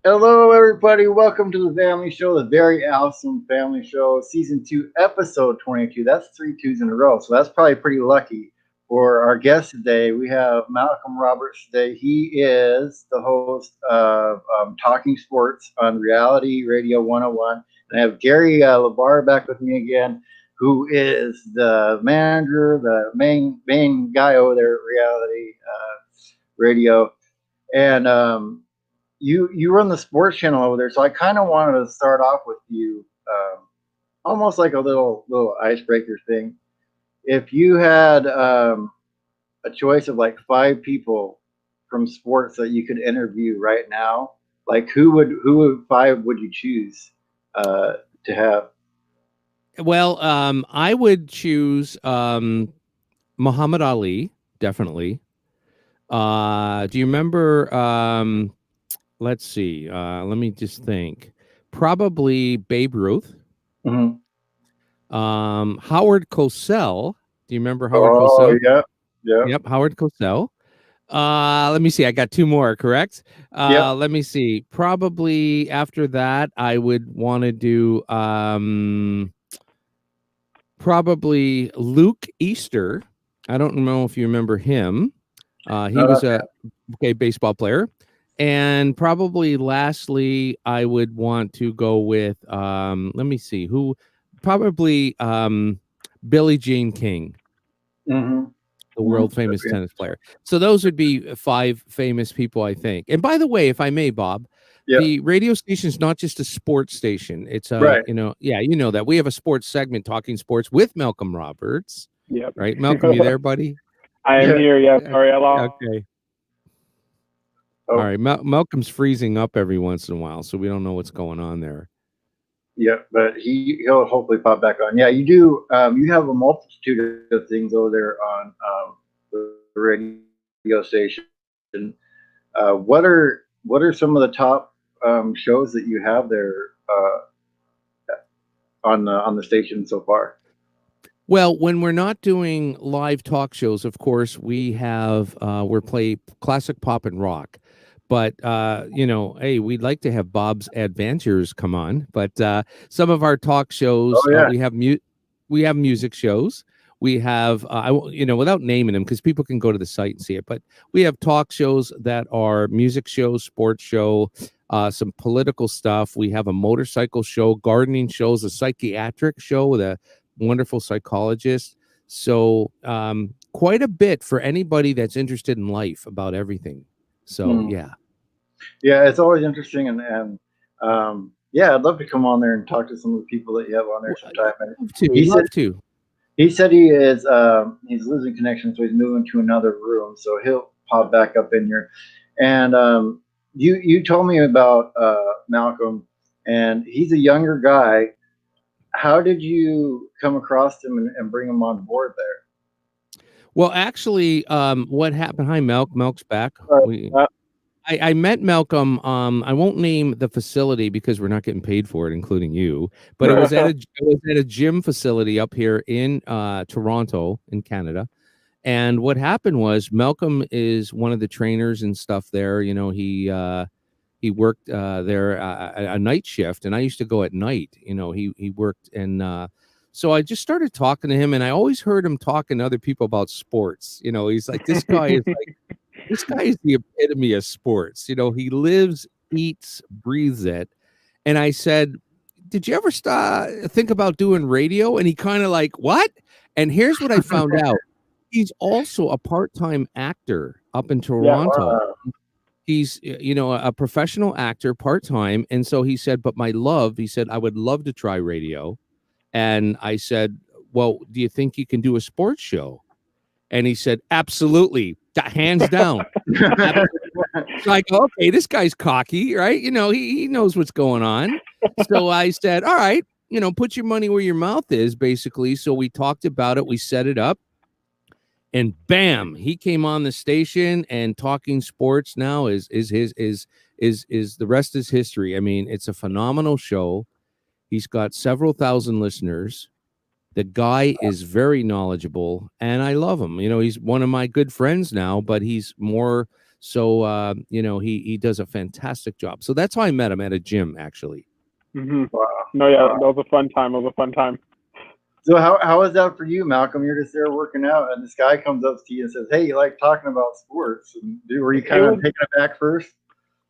Hello, everybody. Welcome to the Family Show, the very awesome Family Show, Season 2, Episode 22. That's three twos in a row, so that's probably pretty lucky. For our guest today, we have Malcolm Roberts today. He is the host of Talking Sports on Reality Radio 101. And I have Gary Labar back with me again, who is the manager, the main guy over there at Reality Radio. And you run the sports channel over there, so I kind of wanted to start off with you, almost like a little icebreaker thing. If you had a choice of like five people from sports that you could interview right now, like who would five would you choose to have? Well, I would choose Muhammad Ali, definitely. Do you remember? Let's see. Let me just think. Probably Babe Ruth. Mm-hmm. Howard Cosell. Do you remember Howard Oh Cosell? yeah, yeah, Yep, Howard Cosell. Let me see. I got two more, correct? yep. Let me see. Probably after that, I would want to do probably Luke Easter. I don't know if you remember him. He Not was up. a baseball player. And probably lastly, I would want to go with let me see who probably Billie Jean King, Mm-hmm. the world famous tennis player. So those would be five famous people, I think. And by the way, if I may, Bob, Yep. the radio station is not just a sports station. It's Right. you know that we have a sports segment, Talking Sports with Malcolm Roberts. Yep. Right, Malcolm, you there, buddy? I am Yeah. here. Yeah, sorry, I lost. Okay. Oh, All right. Malcolm's freezing up every once in a while, so we don't know what's going on there. yeah, but he'll hopefully pop back on. Yeah, you do. You have a multitude of things over there on the radio station. What are some of the top shows that you have there on the station so far? Well, when we're not doing live talk shows, of course, we have we're play classic pop and rock. But hey, we'd like to have Bob's Adventures come on. But some of our talk shows, Oh yeah, we have music shows. We have without naming them because people can go to the site and see it. But we have talk shows that are music shows, sports show, some political stuff. We have a motorcycle show, gardening shows, a psychiatric show with a wonderful psychologist. So quite a bit for anybody that's interested in life about everything. So yeah. It's always interesting, and yeah, I'd love to come on there and talk to some of the people that you have on there sometime. And Love to. he said he's losing connection, so he's moving to another room, so he'll pop back up in here. And you told me about Malcolm, and he's a younger guy. How did you come across him and bring him on board there? Well, actually, what happened? Hi, Melk's back. I met Malcolm. I won't name the facility because we're not getting paid for it, including you. But it was at a gym facility up here in Toronto, in Canada. And what happened was Malcolm is one of the trainers and stuff there. You know, he worked there a night shift, and I used to go at night. You know, he worked, and so I just started talking to him, and I always heard him talking to other people about sports. You know, he's like, this guy is the epitome of sports. You know, he lives, eats, breathes it. And I said, did you ever think about doing radio? And he kind of like, what? And here's what I found out. He's also a part-time actor up in Toronto. Yeah, wow. He's, a professional actor part-time. And so he said, but he said, I would love to try radio. And I said, well, do you think you can do a sports show? And he said, absolutely, hands down. It's like, okay, this guy's cocky, right? You know, he knows what's going on. So I said, all right, put your money where your mouth is, basically. So we talked about it. We set it up. And bam, he came on the station, and Talking Sports now is the rest is history. I mean, it's a phenomenal show. He's got several thousand listeners. The guy is very knowledgeable, and I love him. You know, he's one of my good friends now, but he's more So he does a fantastic job. So that's how I met him, at a gym, actually. Mm-hmm. Wow. No, yeah, that was a fun time. So how is that for you, Malcolm? You're just there working out, and this guy comes up to you and says, "Hey, you like talking about sports?" And were you kind of taking it back first?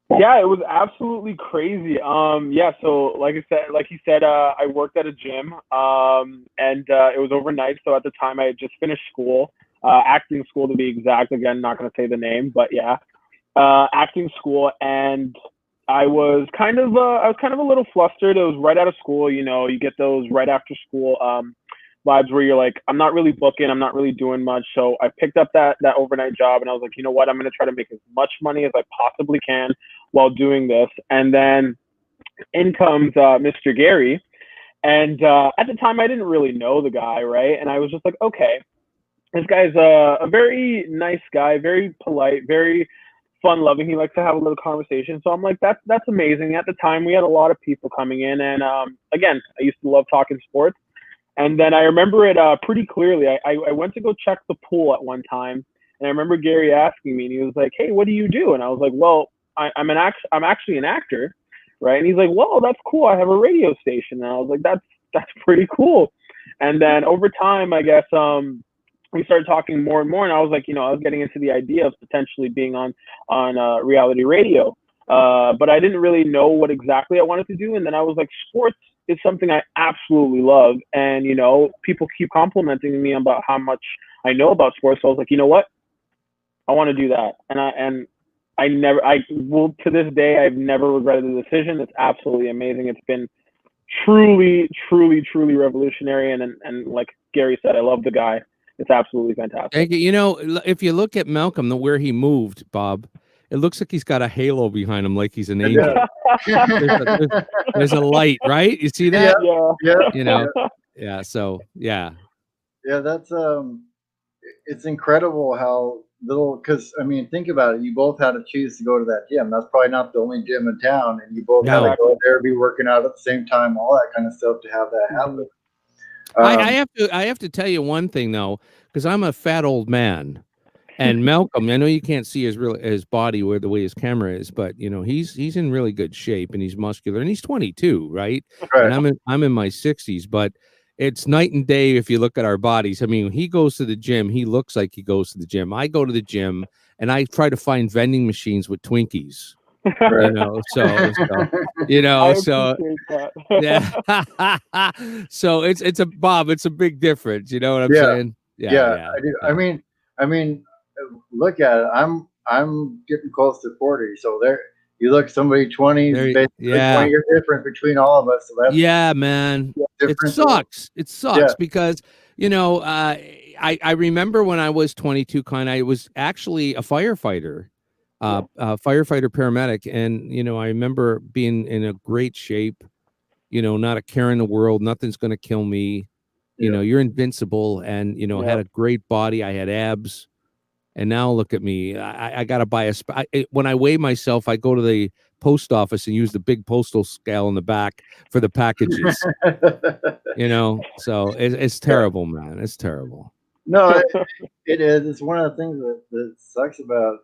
Yeah, it was absolutely crazy. Yeah, so like he said, I worked at a gym, and it was overnight. So at the time, I had just finished school, acting school to be exact. Again, not going to say the name, but yeah, acting school, and I was kind of a little flustered. It was right out of school. You get those right after school vibes where you're like, I'm not really booking, I'm not really doing much. So I picked up that overnight job, and I was like, you know what, I'm going to try to make as much money as I possibly can while doing this. And then in comes Mr. Gary, and at the time I didn't really know the guy, right? And I was just like, okay, this guy's a very nice guy, very polite, very fun loving. He likes to have a little conversation. So I'm like, that's amazing. At the time, we had a lot of people coming in, and again, I used to love talking sports. And then I remember it pretty clearly. I went to go check the pool at one time, and I remember Gary asking me, and he was like, "Hey, what do you do?" And I was like, "Well, I'm actually an actor, right?" And he's like, "Well, that's cool. I have a radio station." And I was like, "That's pretty cool." And then over time, I guess we started talking more and more, and I was like, I was getting into the idea of potentially being on reality radio, but I didn't really know what exactly I wanted to do. And then I was like, sports is something I absolutely love, and people keep complimenting me about how much I know about sports. So I was like, you know what, I want to do that, and I will, to this day, I've never regretted the decision. It's absolutely amazing. It's been truly, truly, truly revolutionary, and like Gary said, I love the guy. It's absolutely fantastic. If you look at Malcolm, where he moved, Bob, it looks like he's got a halo behind him, like he's an angel. There's a light, right? You see that? Yeah. Yeah. So yeah. Yeah, that's it's incredible how little. Because I mean, think about it. You both had to choose to go to that gym. That's probably not the only gym in town, and you both had to go there, be working out at the same time, all that kind of stuff to have that happen. I have to tell you one thing though, because I'm a fat old man, and Malcolm, I know you can't see his body where the way his camera is, but he's in really good shape, and he's muscular, and he's 22, right? And I'm in my 60s, but it's night and day if you look at our bodies. I mean, he goes to the gym, he looks like he goes to the gym. I go to the gym, and I try to find vending machines with Twinkies. Yeah. So it's a Bob, it's a big difference. You know what I'm saying? Yeah. I do. Yeah. I mean, look at it. I'm getting close to 40, so there you look. Somebody 20, basically 20 years different between all of us. So that's man. It sucks. It sucks because I remember when I was 22, I was actually a firefighter. Firefighter paramedic, and I remember being in a great shape, not a care in the world, nothing's going to kill me, you're invincible, and had a great body, I had abs, and now look at me. I gotta buy when I weigh myself, I go to the post office and use the big postal scale in the back for the packages. So it's terrible, man. It's terrible. No, it is. It's one of the things that sucks about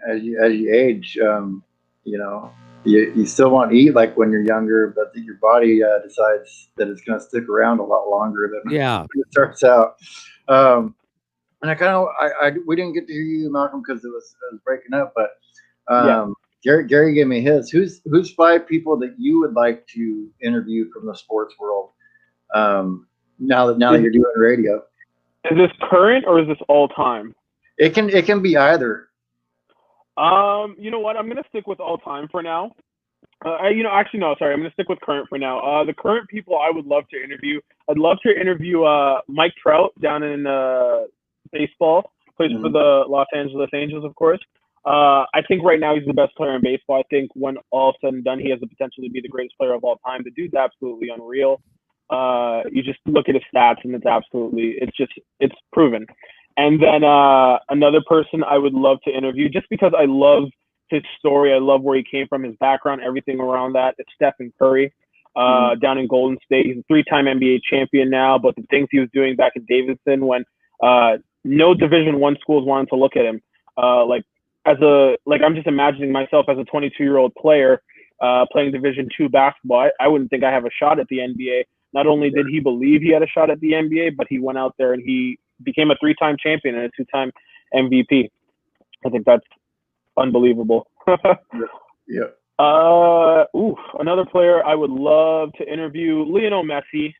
as you age. You still want to eat like when you're younger, but your body decides that it's going to stick around a lot longer than it starts out. And we didn't get to hear you, Malcolm, because it was breaking up. But Gary gave me his. Who's 5 people that you would like to interview from the sports world? Now that you're doing radio. Is this current or is this all time? It can be either. You know what? I'm gonna stick with all time for now. Actually no, sorry. I'm gonna stick with current for now. The current people I would love to interview. I'd love to interview Mike Trout down in baseball. Plays for the Los Angeles Angels, of course. I think right now he's the best player in baseball. I think when all said and done, he has the potential to be the greatest player of all time. The dude's absolutely unreal. You just look at his stats, and it's proven. And then another person I would love to interview, just because I love his story, I love where he came from, his background, everything around that. It's Stephen Curry down in Golden State. He's a 3-time NBA champion now, but the things he was doing back in Davidson when no Division I schools wanted to look at him, like I'm just imagining myself as a 22-year-old player playing Division II basketball. I wouldn't think I have a shot at the NBA. Not only did he believe he had a shot at the NBA, but he went out there and he became a 3-time champion and a 2-time MVP. I think that's unbelievable. Yeah. Another player I would love to interview, Lionel Messi,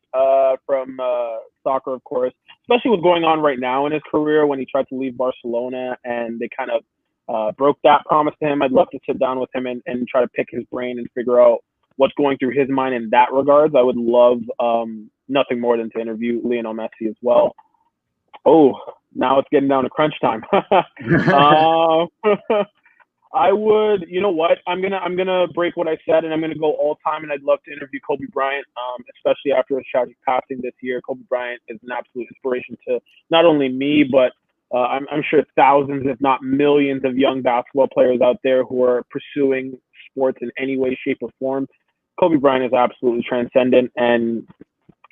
from soccer, of course, especially what's going on right now in his career when he tried to leave Barcelona and they kind of broke that promise to him. I'd love to sit down with him and try to pick his brain and figure out what's going through his mind in that regards. I would love nothing more than to interview Lionel Messi as well. Oh, now it's getting down to crunch time. I would, you know what? I'm gonna break what I said, and I'm gonna go all time. And I'd love to interview Kobe Bryant, especially after his tragic passing this year. Kobe Bryant is an absolute inspiration to not only me, but I'm sure thousands, if not millions, of young basketball players out there who are pursuing sports in any way, shape, or form. Kobe Bryant is absolutely transcendent, and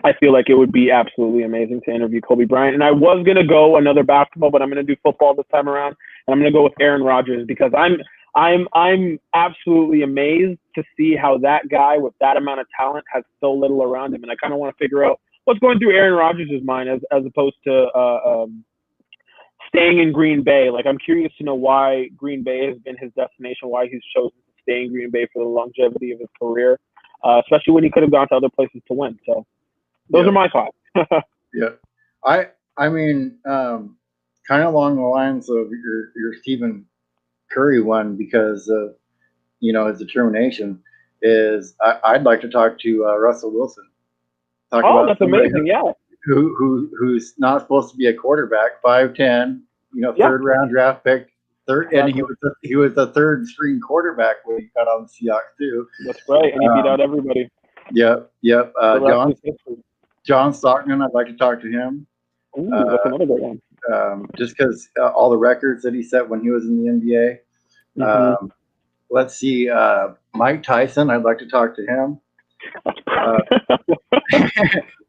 I feel like it would be absolutely amazing to interview Kobe Bryant. And I was going to go another basketball, but I'm going to do football this time around. And I'm going to go with Aaron Rodgers because I'm absolutely amazed to see how that guy with that amount of talent has so little around him. And I kind of want to figure out what's going through Aaron Rodgers' mind as opposed to staying in Green Bay. Like, I'm curious to know why Green Bay has been his destination, why he's chosen to stay in Green Bay for the longevity of his career, especially when he could have gone to other places to win. So those are my thoughts. Yeah. I mean, kind of along the lines of your Stephen Curry one, because of, his determination, is I'd like to talk to Russell Wilson. That's amazing. Yeah. Who's not supposed to be a quarterback, 5'10", third round draft pick, and he was the third string quarterback when he got on the Seahawks too. That's right, and he beat out everybody. Yep. John Stockton, I'd like to talk to him. Ooh, that's another good one. Just because all the records that he set when he was in the NBA. Mm-hmm. Let's see, Mike Tyson, I'd like to talk to him.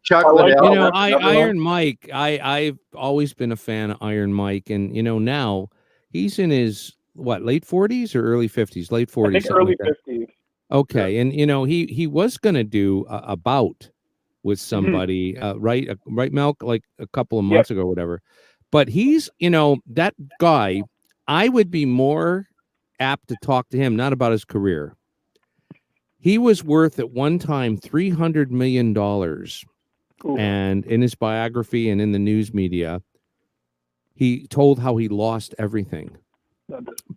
Chuck Liddell. Iron Mike. I've always been a fan of Iron Mike, and now he's in his late 40s or early 50s? Late 40s. I think early 50s. Okay, yeah. And he was going to do a bout with somebody, right, Melk, like a couple of months ago or whatever. But he's, that guy, I would be more apt to talk to him, not about his career. He was worth at one time $300 million. And in his biography and in the news media, he told how he lost everything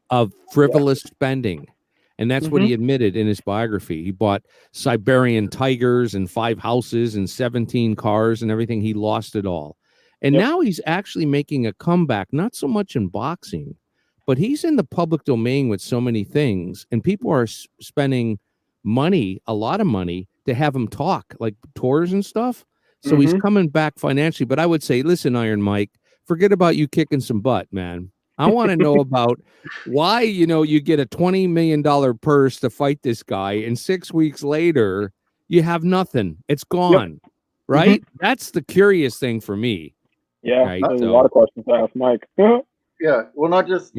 of frivolous spending. And that's what he admitted in his biography. He bought Siberian tigers and 5 houses and 17 cars and everything. He lost it all. And now he's actually making a comeback, not so much in boxing, but he's in the public domain with so many things. And people are spending money, a lot of money, to have him talk, like tours and stuff. So he's coming back financially. But I would say, listen, Iron Mike, forget about you kicking some butt, man. I want to know about why, you get a $20 million purse to fight this guy, and 6 weeks later, you have nothing. It's gone, right? That's the curious thing for me. Yeah, right? There's a lot of questions to ask Mike. Yeah, well, not just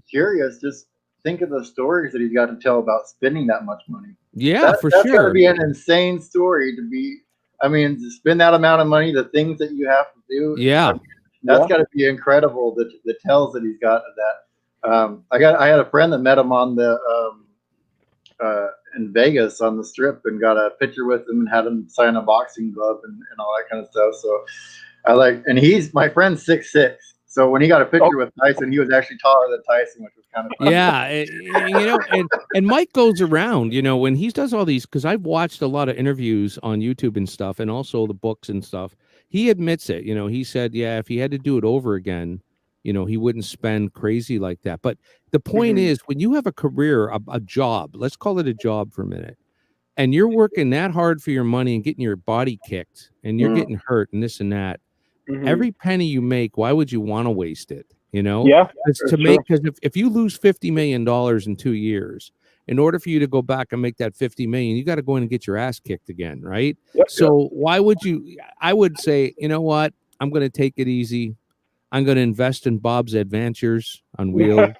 curious, just think of the stories that he's got to tell about spending that much money. Yeah, for that's sure. That's got to be an insane story to spend that amount of money, the things that you have to do. Yeah. That's got to be incredible. The tells that he's got of that. I had a friend that met him on the in Vegas on the Strip and got a picture with him and had him sign a boxing glove and all that kind of stuff. So and my friend's 6'6". So when he got a picture with Tyson, he was actually taller than Tyson, which was kind of fun. Yeah, and Mike goes around, when he does all these, because I've watched a lot of interviews on YouTube and stuff, and also the books and stuff. He admits it. He said, if he had to do it over again, he wouldn't spend crazy like that. But the point is, when you have a career, a job, let's call it a job for a minute, and you're working that hard for your money and getting your body kicked, and you're getting hurt and this and that, every penny you make, why would you want to waste it? Yeah, because if you lose $50 million in 2 years, in order for you to go back and make that 50 million, you got to go in and get your ass kicked again, right? So why would you? I would say, you know what? I'm going to take it easy. I'm going to invest in Bob's Adventures on wheels.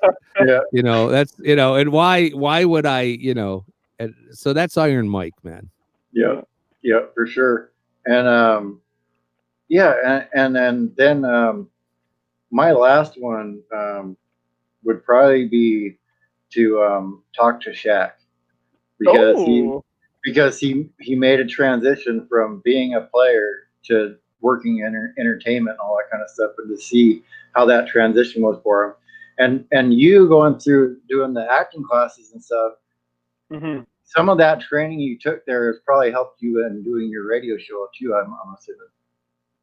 Yeah. You know, that's, you know, and why would I, you know, so that's Iron Mike, man. Yeah. Yeah, for sure. And yeah, and then my last one would probably be to talk to Shaq because Oh, he made a transition from being a player to working in entertainment and all that kind of stuff, and to see how that transition was for him, and you going through doing the acting classes and stuff. hmm Some of that training you took there has probably helped you in doing your radio show too. I'm assuming.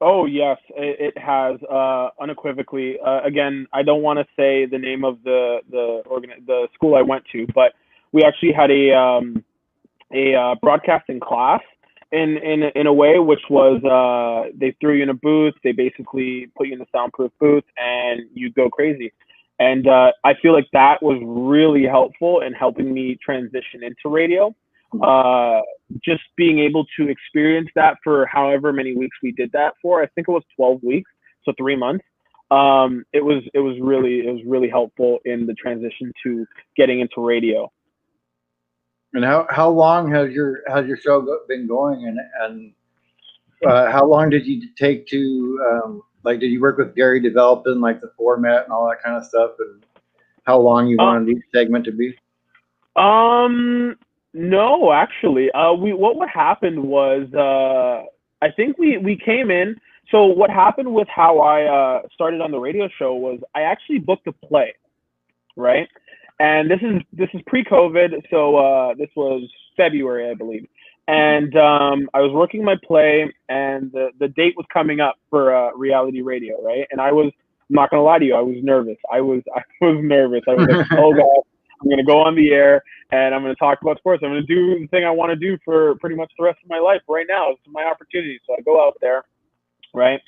oh yes, it has unequivocally. Again, I don't want to say the name of the school I went to, but we actually had a broadcasting class in a way, which was they threw you in a booth. They basically put you in a soundproof booth, and you go crazy. And I feel like that was really helpful in helping me transition into radio. Uh, just being able to experience that for however many weeks we did that for, I think it was 12 weeks, so 3 months. It was really helpful in the transition to getting into radio. And how long has your show been going, and how long did you take to like, did you work with Gary developing like the format and all that kind of stuff, and how long you Uh, wanted each segment to be? no, actually, what happened was I think we came in. So what happened with how I started on the radio show was I actually booked a play, right? And this is pre-COVID, so this was February, I believe. And I was working my play, and the date was coming up for reality radio, right? And I'm not gonna lie to you, I was nervous. I was nervous. I was like, oh god, I'm gonna go on the air and I'm gonna talk about sports. I'm gonna do the thing I want to do for pretty much the rest of my life. Right now, it's my opportunity. So I go out there, right?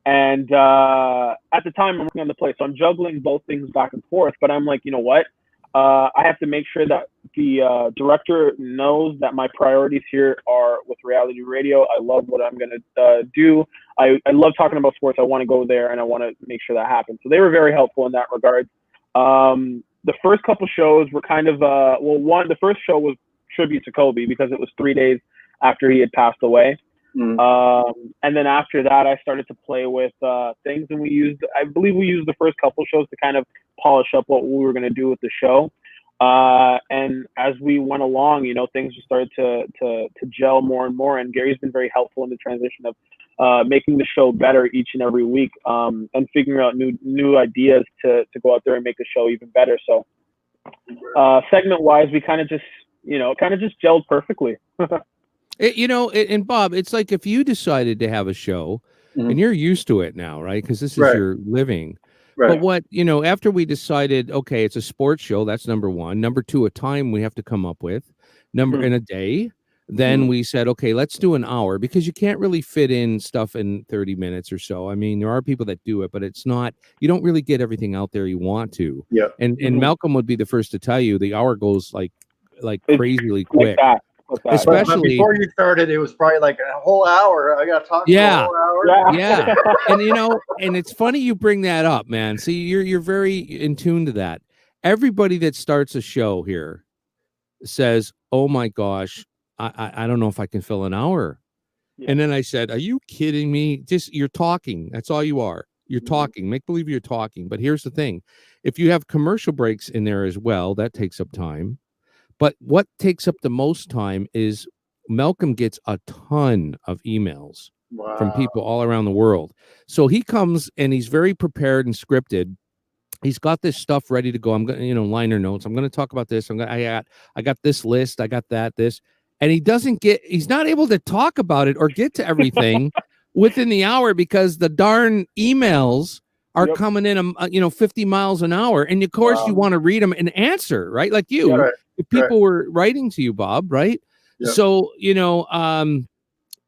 And at the time, I'm working on the play, so I'm juggling both things back and forth. But I'm like, you know what? I have to make sure that the director knows that my priorities here are with reality radio. I love what I'm going to do. I love talking about sports. I want to go there, and I want to make sure that happens. So they were very helpful in that regard. The first couple shows were kind of, the first show was tribute to Kobe because it was 3 days after he had passed away. And then after that, I started to play with things, and I believe we used the first couple shows to kind of polish up what we were going to do with the show. And as we went along, things just started to gel more and more. And Gary's been very helpful in the transition of making the show better each and every week, and figuring out new ideas to go out there and make the show even better. So segment wise, we kind of just gelled perfectly. And Bob, it's like if you decided to have a show, and you're used to it now, right? Because this is your living. Right. But after we decided, okay, it's a sports show, that's number one. Number two, a time we have to come up with. In a day. Then we said, okay, let's do an hour, because you can't really fit in stuff in 30 minutes or so. I mean, there are people that do it, but it's not, you don't really get everything out there you want to. Yeah. And Malcolm would be the first to tell you the hour goes like crazily quick. Like that. Especially but before you started, it was probably like a whole hour. I got to talk for a whole hour. Yeah. And and it's funny you bring that up, man. See, you're very in tune to that. Everybody that starts a show here says, "Oh my gosh, I don't know if I can fill an hour." Yeah. And then I said, "Are you kidding me? Just you're talking. That's all you are. You're talking. Make believe you're talking." But here's the thing: if you have commercial breaks in there as well, that takes up time. But what takes up the most time is Malcolm gets a ton of emails from people all around the world. So he comes and he's very prepared and scripted. He's got this stuff ready to go. I'm going to, liner notes. I'm going to talk about this. I got this list. I got this. And he's not able to talk about it or get to everything within the hour, because the darn emails are coming in, 50 miles an hour. And of course you want to read them and answer, right? Like you. Yeah, right. If people were writing to you, Bob, right? Yep. So,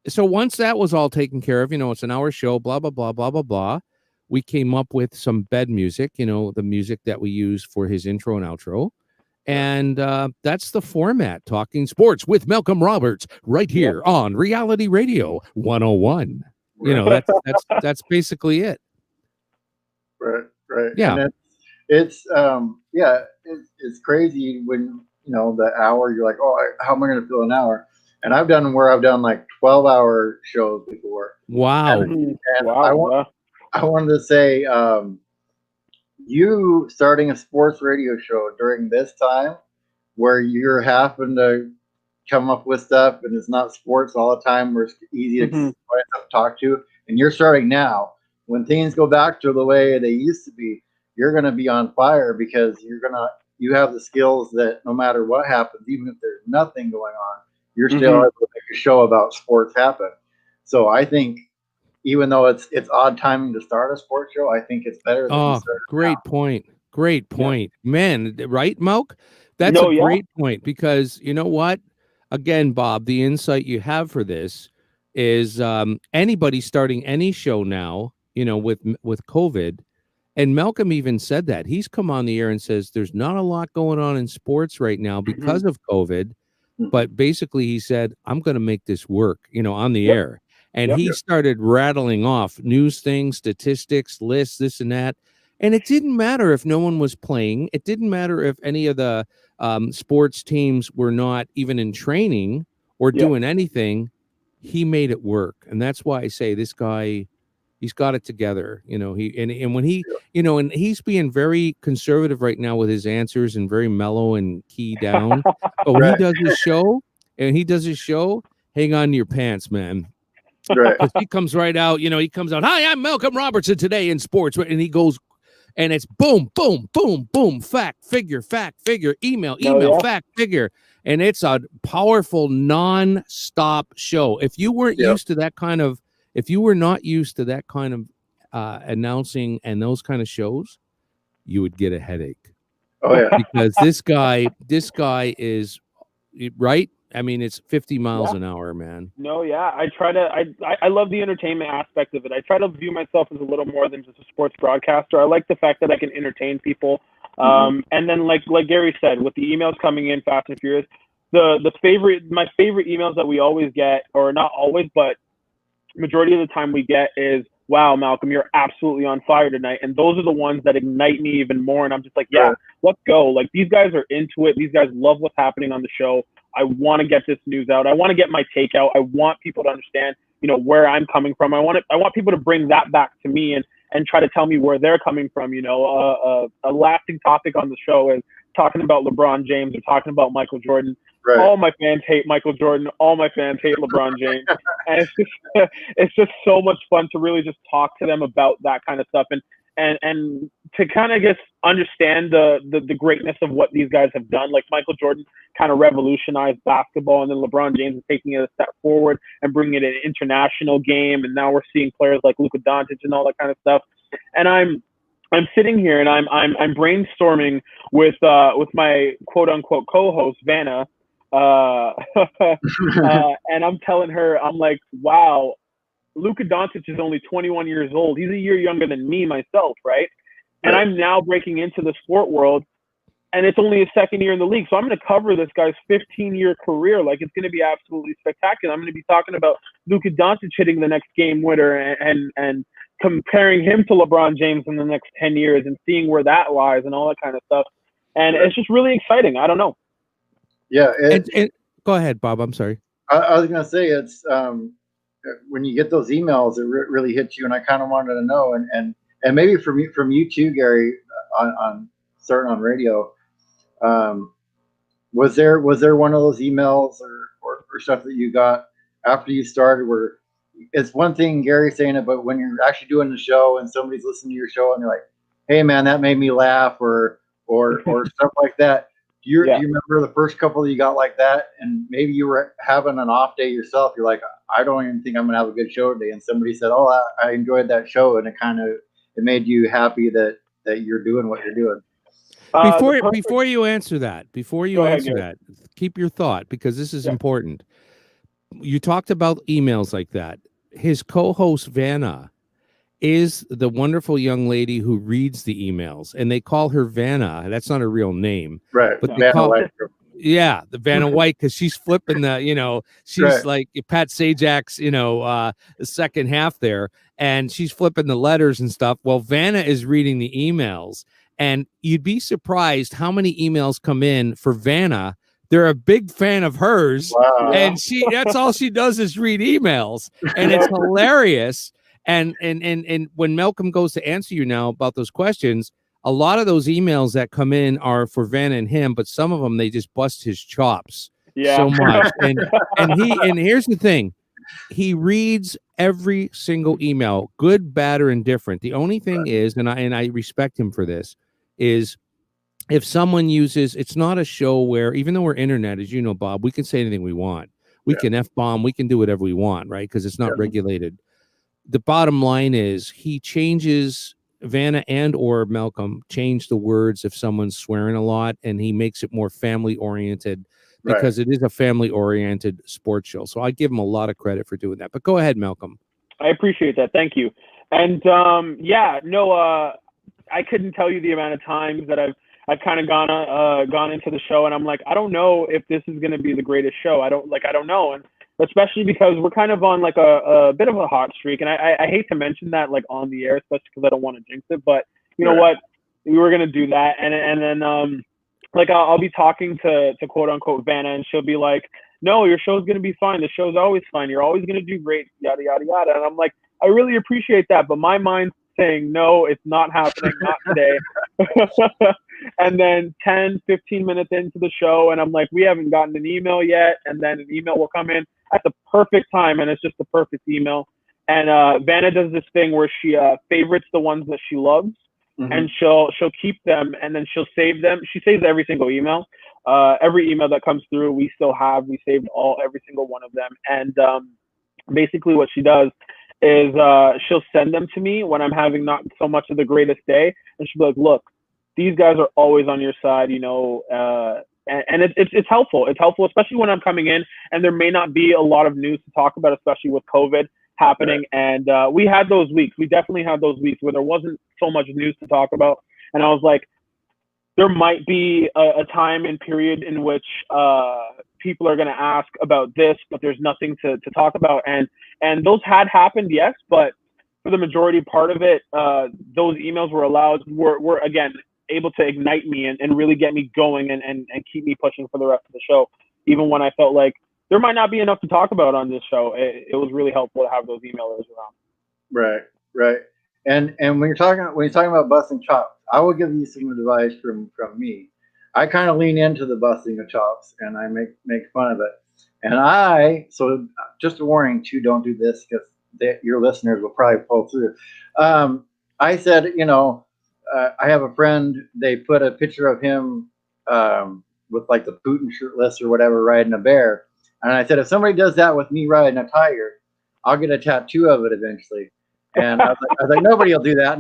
so once that was all taken care of, it's an hour show, blah, blah, blah, blah, blah, blah. We came up with some bed music, the music that we use for his intro and outro. And that's the format, Talking Sports with Malcolm Roberts, right here on Reality Radio 101. That's basically it. Right. Yeah. And it's it's crazy when the hour you're like, oh, how am I going to fill an hour? And I've done like 12-hour shows before. Wow. And Wow. I wanted to say, you starting a sports radio show during this time where you're having to come up with stuff and it's not sports all the time where it's easy to talk to, and you're starting now when things go back to the way they used to be, you're going to be on fire because you have the skills that no matter what happens, even if there's nothing going on, you're still able to make a show about sports happen. So I think even though it's odd timing to start a sports show, I think it's better than you start great now. point. Great point. Yeah. Man, right, Malk? That's No, a great point because you know what? Again, Bob, the insight you have for this is anybody starting any show now, with COVID, and Malcolm even said that. He's come on the air and says there's not a lot going on in sports right now because of COVID. But basically, he said, I'm going to make this work, on the air. And he started rattling off news things, statistics, lists, this and that. And it didn't matter if no one was playing. It didn't matter if any of the sports teams were not even in training or doing anything. He made it work. And that's why I say this guy, he's got it together. And when he, and he's being very conservative right now with his answers and very mellow and key down. But when he does his show, hang on to your pants, man. Right. Because he comes right out, he comes out, hi, I'm Malcolm Robertson today in sports. And he goes, and it's boom, boom, boom, boom, fact, figure, email, fact, figure. And it's a powerful non-stop show. If you weren't used to that kind of, if you were not used to that kind of announcing and those kind of shows, you would get a headache. Oh yeah. Because this guy is right. I mean, it's 50 miles an hour, man. No, yeah. I love the entertainment aspect of it. I try to view myself as a little more than just a sports broadcaster. I like the fact that I can entertain people. And then like Gary said, with the emails coming in fast and furious, my favorite emails that we always get, or not always, but majority of the time we get is, wow, Malcolm, you're absolutely on fire tonight. And those are the ones that ignite me even more. And I'm just like, let's go. Like, these guys are into it. These guys love what's happening on the show. I want to get this news out. I want to get my take out. I want people to understand, where I'm coming from. I want people to bring that back to me and try to tell me where they're coming from. A lasting topic on the show is talking about LeBron James or talking about Michael Jordan. Right. All my fans hate Michael Jordan. All my fans hate LeBron James. And it's just so much fun to really just talk to them about that kind of stuff and to kind of just understand the greatness of what these guys have done. Like Michael Jordan kind of revolutionized basketball, and then LeBron James is taking it a step forward and bringing it an international game. And now we're seeing players like Luka Doncic and all that kind of stuff. And I'm sitting here and I'm brainstorming with my quote unquote co-host Vanna. And I'm telling her, I'm like, wow, Luka Doncic is only 21 years old. He's a year younger than me myself, right? And I'm now breaking into the sport world, and it's only his second year in the league. So I'm going to cover this guy's 15-year career. Like, it's going to be absolutely spectacular. I'm going to be talking about Luka Doncic hitting the next game winner and comparing him to LeBron James in the next 10 years and seeing where that lies and all that kind of stuff. And it's just really exciting. I don't know. Yeah. And go ahead, Bob. I'm sorry. I was going to say it's when you get those emails, it really hits you. And I kind of wanted to know, and maybe from you too, Gary, on starting on radio, was there one of those emails or stuff that you got after you started where it's one thing Gary saying it, but when you're actually doing the show and somebody's listening to your show and they're like, hey man, that made me laugh or stuff like that. Do you remember the first couple that you got like that, and maybe you were having an off day yourself? You're like, I don't even think I'm gonna have a good show today, and somebody said, "Oh, I enjoyed that show," and it made you happy that you're doing what you're doing. Before you answer that, keep your thought because this is important. You talked about emails like that. His co-host Vanna is the wonderful young lady who reads the emails, and they call her Vanna. That's not her real name, right? But Yeah, the Vanna White, because she's flipping the, she's like Pat Sajak's, the second half there, and she's flipping the letters and stuff. Well, Vanna is reading the emails, and you'd be surprised how many emails come in for Vanna. They're a big fan of hers, and that's all she does is read emails, and it's hilarious. And when Malcolm goes to answer you now about those questions, a lot of those emails that come in are for Vanna and him, but some of them they just bust his chops so much. And here's the thing. He reads every single email, good, bad, or indifferent. The only thing is, and I respect him for this, is if someone uses, it's not a show where, even though we're internet, as you know, Bob, we can say anything we want. We can F-bomb, we can do whatever we want, right? Because it's not regulated. The bottom line is he changes, Vanna and or Malcolm change the words if someone's swearing a lot, and he makes it more family oriented because it is a family oriented sports show. So I give him a lot of credit for doing that. But go ahead, Malcolm. I appreciate that. Thank you. And I couldn't tell you the amount of times that I've kind of gone into the show, and I'm like, I don't know if this is going to be the greatest show. I don't know. And especially because we're kind of on like a bit of a hot streak. And I hate to mention that like on the air, especially because I don't want to jinx it, but you know what? We were going to do that. And then like I'll be talking to quote unquote Vanna, and she'll be like, no, your show's going to be fine. The show's always fine. You're always going to do great, yada, yada, yada. And I'm like, I really appreciate that. But my mind's saying, no, it's not happening, not today. And then 10, 15 minutes into the show, and I'm like, we haven't gotten an email yet. And then an email will come in at the perfect time, and it's just the perfect email. And Vanna does this thing where she favorites the ones that she loves, and she'll keep them, and then she'll save them. She saves every single email. Every email that comes through, we saved every single one of them. And basically what she does is she'll send them to me when I'm having not so much of the greatest day, and she'll be like, look, these guys are always on your side, and it's helpful. It's helpful, especially when I'm coming in and there may not be a lot of news to talk about, especially with COVID happening. And we had those weeks. We definitely had those weeks where there wasn't so much news to talk about. And I was like, there might be a time and period in which people are going to ask about this, but there's nothing to talk about. And those had happened, yes, but for the majority part of it, those emails were again able to ignite me and really get me going and keep me pushing for the rest of the show, even when I felt like there might not be enough to talk about on this show. It was really helpful to have those emailers around. Right. And when you're talking about busting chops, I will give you some advice from me. I kind of lean into the busting of chops, and I make fun of it. And so just a warning too, don't do this because your listeners will probably pull through. I said, I have a friend, they put a picture of him with like the Putin shirtless or whatever riding a bear. And I said, if somebody does that with me riding a tiger, I'll get a tattoo of it eventually. And I was like, nobody will do that.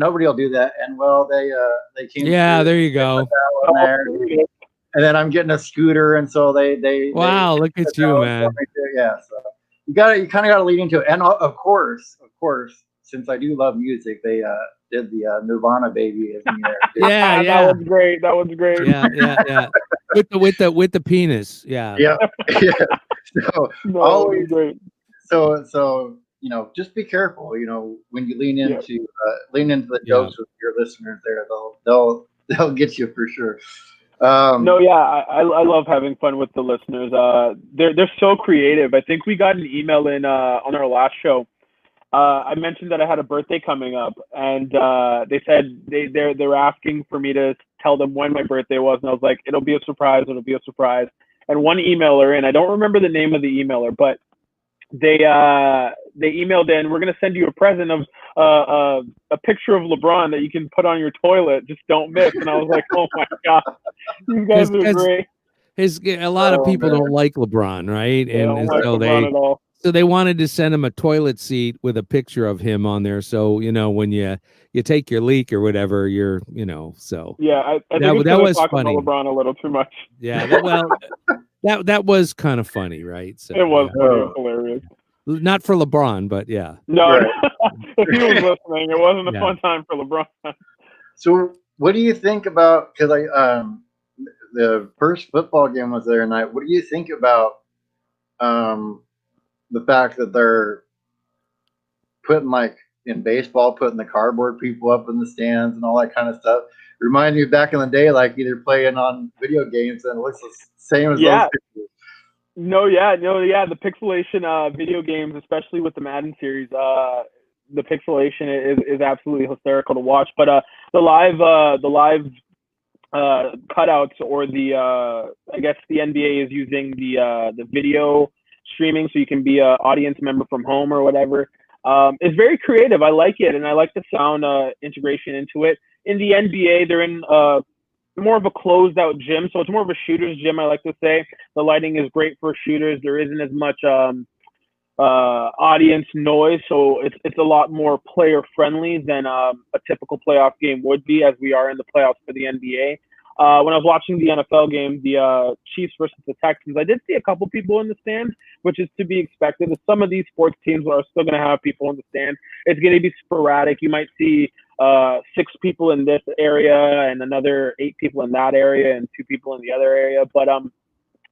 And well, they came. Yeah, there you go. And then I'm getting a scooter. And so they wow, look at you, man. Yeah. So you kind of got to lead into it. And of course, since I do love music, they did the Nirvana Baby. Yeah. That was great. Yeah. with the penis. Yeah. So always great. So just be careful. When you lean into the jokes with your listeners, there they'll get you for sure. I love having fun with the listeners. They're so creative. I think we got an email in on our last show. I mentioned that I had a birthday coming up, and they said they're asking for me to tell them when my birthday was, and I was like, it'll be a surprise. And one emailer, and I don't remember the name of the emailer, but they emailed in, we're gonna send you a present of a picture of LeBron that you can put on your toilet. Just don't miss. And I was like, oh my god, these guys are great. A lot of people don't like LeBron, right? And like so LeBron at all. So they wanted to send him a toilet seat with a picture of him on there. So, when you take your leak or whatever, so. Yeah, I think that was funny. About LeBron a little too much. Yeah, that was kind of funny, right? So, it was funny. It was hilarious. Not for LeBron, but yeah. No, if he was listening, it wasn't a fun time for LeBron. So what do you think about, because the first football game was there tonight. What do you think about the fact that they're putting, like in baseball, putting the cardboard people up in the stands and all that kind of stuff? Remind me back in the day, like either playing on video games and it looks the same as those pictures. The pixelation video games, especially with the Madden series, the pixelation is absolutely hysterical to watch. But the live cutouts, or I guess the NBA is using the video streaming, so you can be an audience member from home or whatever. It's very creative. I like it, and I like the sound integration into it. In the NBA, they're in more of a closed out gym, so it's more of a shooter's gym, I like to say. The lighting is great for shooters. There isn't as much audience noise, so it's a lot more player friendly than a typical playoff game would be, as we are in the playoffs for the NBA. When I was watching the NFL game, the Chiefs versus the Texans, I did see a couple people in the stands, which is to be expected. Some of these sports teams are still going to have people in the stands. It's going to be sporadic. You might see 6 people in this area and another 8 people in that area and 2 people in the other area. But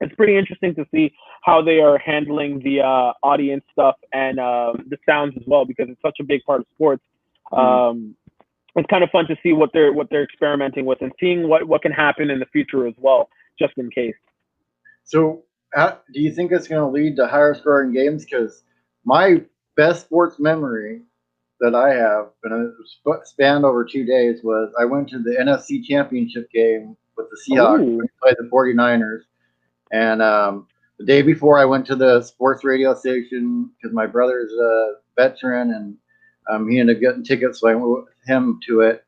it's pretty interesting to see how they are handling the audience stuff and the sounds as well, because it's such a big part of sports. It's kind of fun to see what they're experimenting with and seeing what can happen in the future as well, just in case. So, do you think it's going to lead to higher scoring games? Because my best sports memory that I have, and it was spanned over 2 days, was I went to the NFC Championship game with the Seahawks when we played the 49ers. And the day before, I went to the sports radio station because my brother's a veteran, and he ended up getting tickets, so I went with him to it.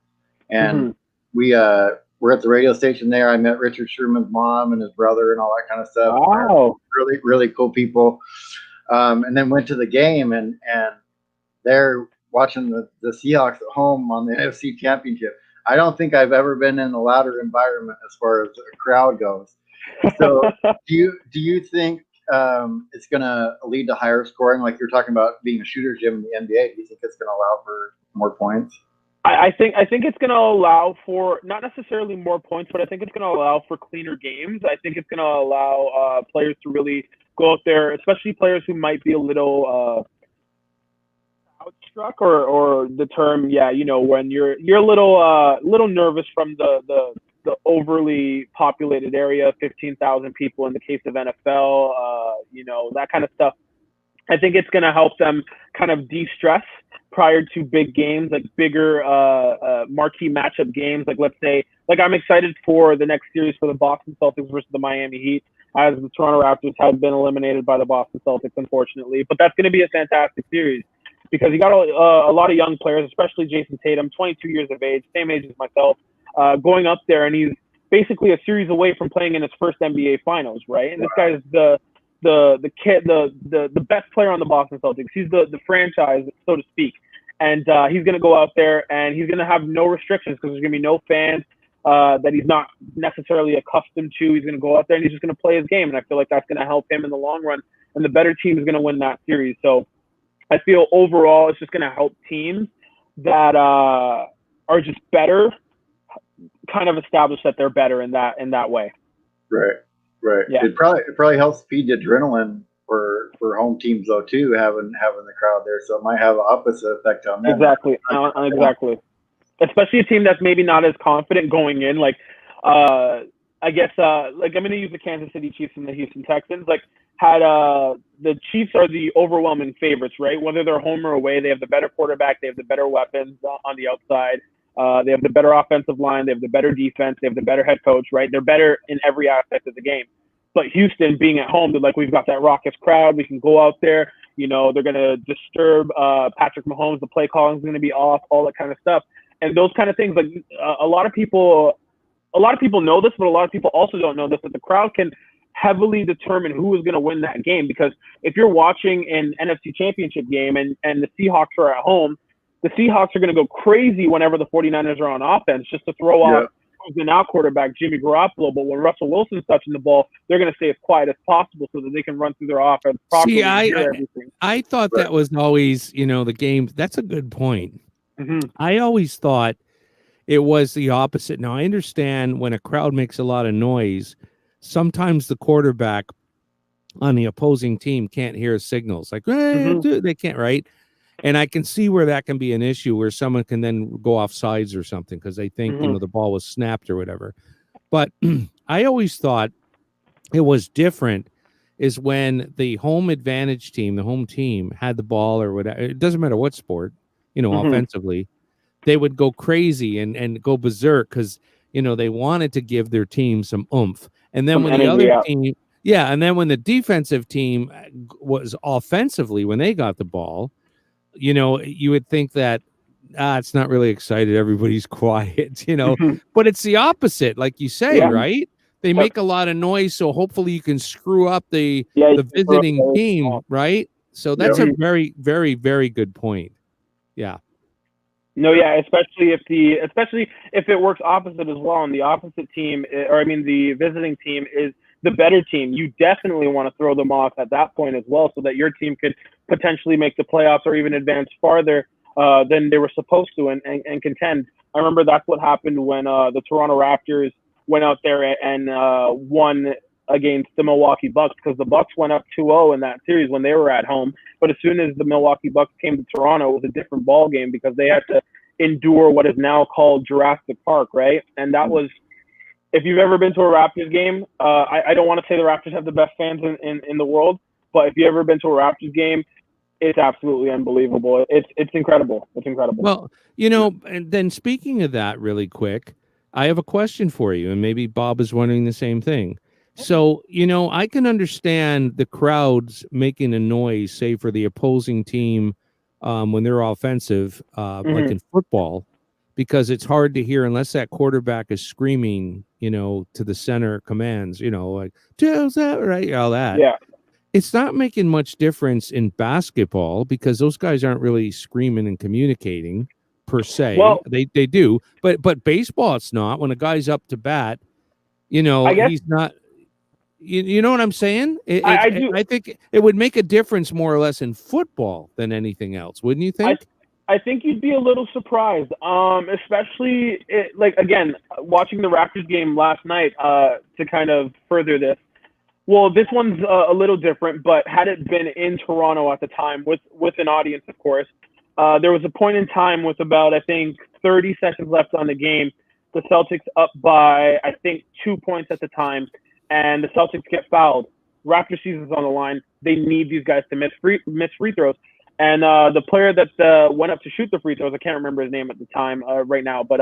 And we were at the radio station there. I met Richard Sherman's mom and his brother and all that kind of stuff. Wow. Really, really cool people. And then went to the game, and they're watching the Seahawks at home on the NFC Championship. I don't think I've ever been in a louder environment as far as a crowd goes. So do you think it's going to lead to higher scoring, like you're talking about being a shooter's gym in the NBA? Do you think it's going to allow for more points? I think it's going to allow for not necessarily more points, but I think it's going to allow for cleaner games. I think it's going to allow players to really go out there, especially players who might be a little outstruck, or the term, when you're a little nervous from the overly populated area, 15,000 people in the case of NFL, that kind of stuff. I think it's going to help them kind of de-stress prior to big games, like bigger marquee matchup games. Like, let's say, I'm excited for the next series for the Boston Celtics versus the Miami Heat, as the Toronto Raptors have been eliminated by the Boston Celtics, unfortunately. But that's going to be a fantastic series because you got a lot of young players, especially Jason Tatum, 22 years of age, same age as myself, going up there, and he's basically a series away from playing in his first NBA Finals, right? And this guy is the best player on the Boston Celtics. He's the franchise, so to speak. And he's going to go out there, and he's going to have no restrictions because there's going to be no fans that he's not necessarily accustomed to. He's going to go out there, and he's just going to play his game. And I feel like that's going to help him in the long run. And the better team is going to win that series. So I feel overall it's just going to help teams that are just better kind of establish that they're better in that way. Right. Yeah. It probably helps feed the adrenaline for home teams though too, having the crowd there. So it might have an opposite effect on them. Exactly. Especially a team that's maybe not as confident going in. Like I guess I'm going to use the Kansas City Chiefs and the Houston Texans. The Chiefs are the overwhelming favorites, right? Whether they're home or away, they have the better quarterback, they have the better weapons on the outside. They have the better offensive line. They have the better defense. They have the better head coach, right? They're better in every aspect of the game. But Houston, being at home, they're like, we've got that raucous crowd. We can go out there. They're going to disturb Patrick Mahomes. The play calling is going to be off, all that kind of stuff. And those kind of things, a lot of people know this, but a lot of people also don't know this, that the crowd can heavily determine who is going to win that game. Because if you're watching an NFC Championship game and the Seahawks are at home, the Seahawks are going to go crazy whenever the 49ers are on offense just to throw off who's the now quarterback, Jimmy Garoppolo. But when Russell Wilson's touching the ball, they're going to stay as quiet as possible so that they can run through their offense properly. See, I thought that was always, the game. That's a good point. I always thought it was the opposite. Now I understand when a crowd makes a lot of noise, sometimes the quarterback on the opposing team can't hear signals like, hey, dude, they can't, right? And I can see where that can be an issue where someone can then go off sides or something because they think, the ball was snapped or whatever. But I always thought it was different is when the home advantage team, the home team had the ball or whatever. It doesn't matter what sport, offensively, they would go crazy and go berserk because, they wanted to give their team some oomph. And then Some when the energy, other team, and then when the defensive team was offensively, when they got the ball, you would think that it's not really excited. Everybody's quiet, but it's the opposite, like you say, right? They make a lot of noise, so hopefully you can screw up the visiting team, right? So that's a very, very, very good point. Yeah. No, yeah, especially if it works opposite as well, and the opposite team, or I mean, the visiting team is the better team. You definitely want to throw them off at that point as well, so that your team could potentially make the playoffs or even advance farther than they were supposed to and contend. I remember that's what happened when the Toronto Raptors went out there and won against the Milwaukee Bucks, because the Bucks went up 2-0 in that series when they were at home. But as soon as the Milwaukee Bucks came to Toronto, it was a different ball game because they had to endure what is now called Jurassic Park, right? And that was, if you've ever been to a Raptors game, I don't want to say the Raptors have the best fans in the world, but if you've ever been to a Raptors game, it's absolutely unbelievable. It's incredible. It's incredible. Well, and then speaking of that really quick, I have a question for you, and maybe Bob is wondering the same thing. So, I can understand the crowds making a noise, say, for the opposing team when they're offensive, like in football, because it's hard to hear unless that quarterback is screaming, to the center commands, like, "Tails that," right? All that. Yeah. It's not making much difference in basketball because those guys aren't really screaming and communicating per se. Well, they do, but baseball, it's not. When a guy's up to bat, I guess, he's not. You know what I'm saying? I do. I think it would make a difference more or less in football than anything else, wouldn't you think? I think you'd be a little surprised, especially again, watching the Raptors game last night to kind of further this. Well, this one's a little different, but had it been in Toronto at the time with an audience, of course, there was a point in time with about, I think, 30 seconds left on the game. The Celtics up by, I think, 2 points at the time, and the Celtics get fouled. Raptor season's on the line. They need these guys to miss free throws. And the player that went up to shoot the free throws, I can't remember his name at the time right now, but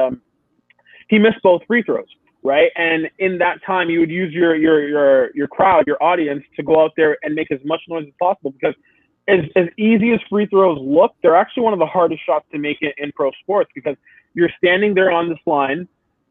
he missed both free throws, right? And in that time, you would use your crowd, your audience, to go out there and make as much noise as possible, because as easy as free throws look, they're actually one of the hardest shots to make in pro sports, because you're standing there on this line.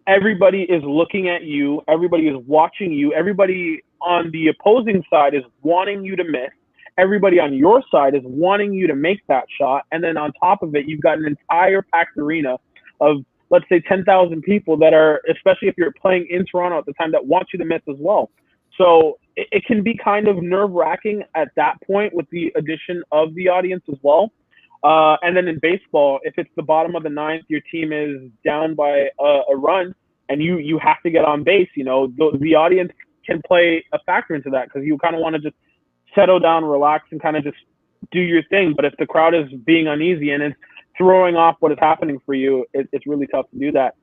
Everybody is looking at you. Everybody is watching you. Everybody on the opposing side is wanting you to miss. Everybody on your side is wanting you to make that shot. And then on top of it, you've got an entire packed arena of, let's say, 10,000 people that are, especially if you're playing in Toronto at the time, that want you to miss as well. So it can be kind of nerve-wracking at that point with the addition of the audience as well. And then in baseball, if it's the bottom of the ninth, your team is down by a run, and you have to get on base, the audience can play a factor into that, because you kind of want to just settle down, relax, and kind of just do your thing. But if the crowd is being uneasy and it's throwing off what is happening for you, it's really tough to do that.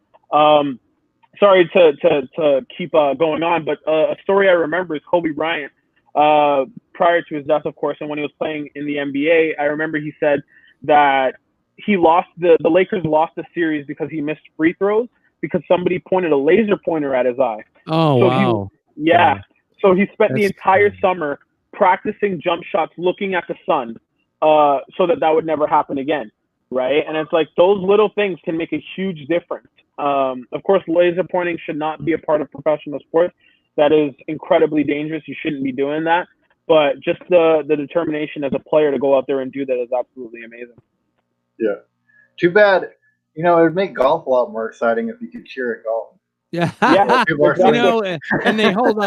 Sorry to keep going on, but a story I remember is Kobe Bryant. Prior to his death, of course, and when he was playing in the NBA, I remember he said that the Lakers lost the series because he missed free throws because somebody pointed a laser pointer at his eye. Oh, wow. So he spent the entire summer practicing jump shots, looking at the sun, so that would never happen again, right? And it's like those little things can make a huge difference. Of course, laser pointing should not be a part of professional sports. That is incredibly dangerous. You shouldn't be doing that. But just the determination as a player to go out there and do that is absolutely amazing. Yeah. Too bad. It would make golf a lot more exciting if you could cheer at golf. Yeah. And they hold